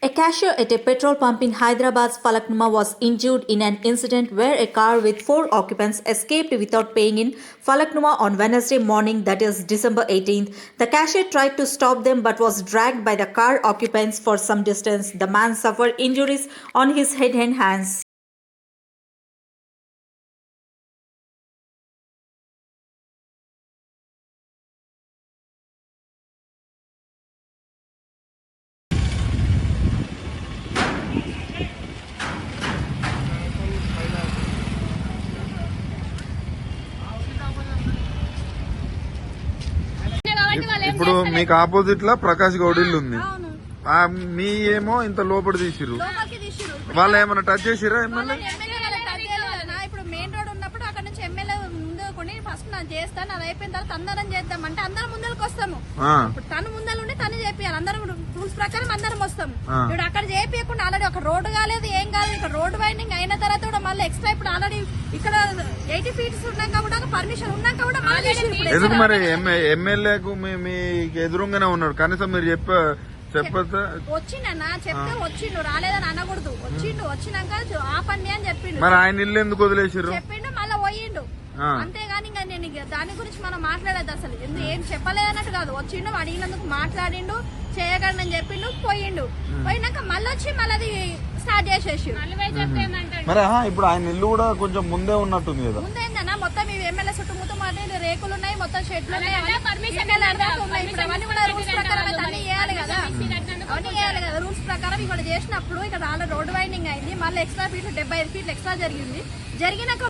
A cashier at a petrol pump in Hyderabad's Falaknuma was injured in an incident where a car with 4 occupants escaped without paying in Falaknuma on Wednesday morning, that is December 18th. The cashier tried to stop them but was dragged by the car occupants for some distance. The man suffered injuries on his head and hands. ఇప్పుడు మీకు opposite లా ప్రకాష్ గౌడ్ ఇల్లు ఉంది. మీ ఏమో ఇంత లోపల తీసిరు. వాళ్ళు ఏమైనా touch చేసిరా? ఎమ్మెల్యే ఇప్పుడు మెయిన్ రోడ్ ఉన్నప్పుడు అక్కడ నుంచి ఎమ్మెల్యే ముందు కొని ఫస్ట్ నేను చేస్తాను, అది అయిపోయిన తర్వాత అందరం చేద్దాం అంటే అందరం ముందరకు వస్తాము. తను ముందర ఉండి తను చేపియాలి, అందరం రూల్స్ ప్రకారం అందరం వస్తాం. ఇప్పుడు అక్కడ చేపియకుండా ఆల్రెడీ ఒక రోడ్డు కాలేదు, ఏం కాలేదు. ఇక్కడ రోడ్ వైండింగ్ అయిన తర్వాత కూడా మళ్ళీ ఎక్స్ట్రా ఇప్పుడు ఆల్రెడీ ఇక్కడ 80 feet ఉన్నాక కూడా పర్మిషన్ ఉన్నాక కూడా ఎందుకు మరి ఎమ్మెల్యేకు మీకు ఎదురుగానే ఉన్నాడు, కనీసం మీరు చెప్పొద్దా? వచ్చిండన్నా చెప్తే వచ్చిండు, రాలేదని అనకూడదు. వచ్చినాక ఆ పని అని చెప్పిండు. మరి ఆయన ఇల్లు ఎందుకు వదిలేసారు చెప్పిండు, మళ్ళీ పోయిండు. అంతేగాని ఇంకా నేను దాని గురించి మనం మాట్లాడేది అసలు ఏం చెప్పలేదన్నట్టు కాదు. వచ్చిండు, అడిగినందుకు మాట్లాడిండు, చేయగలను అని చెప్పిండు, పోయిండు. పోయినాక మళ్ళీ వచ్చి మళ్ళీ స్టార్ట్ చేసేసి మరి ఇప్పుడు ఆయన ఇల్లు కూడా కొంచెం ముందే ఉన్నట్టుంది కదా. ముందేందన్నా మొత్తం ఇవి ఎమ్మెల్యే చుట్టూ మొత్తం రేకులు ఉన్నాయి, మొత్తం షెడ్లు ఉన్నాయి. అవన్నీ కూడా రూల్స్ ప్రకారం అన్ని చేయాలి కదా, అవన్నీ చేయాలి కదా. రూల్స్ ప్రకారం ఇక్కడ చేసినప్పుడు ఇక్కడ ఆల్రెడీ రోడ్ వైండింగ్ అయింది, మళ్ళీ ఎక్స్ట్రా ఫీట్లు 75 feet ఎక్స్ట్రా జరిగింది. జరిగినాక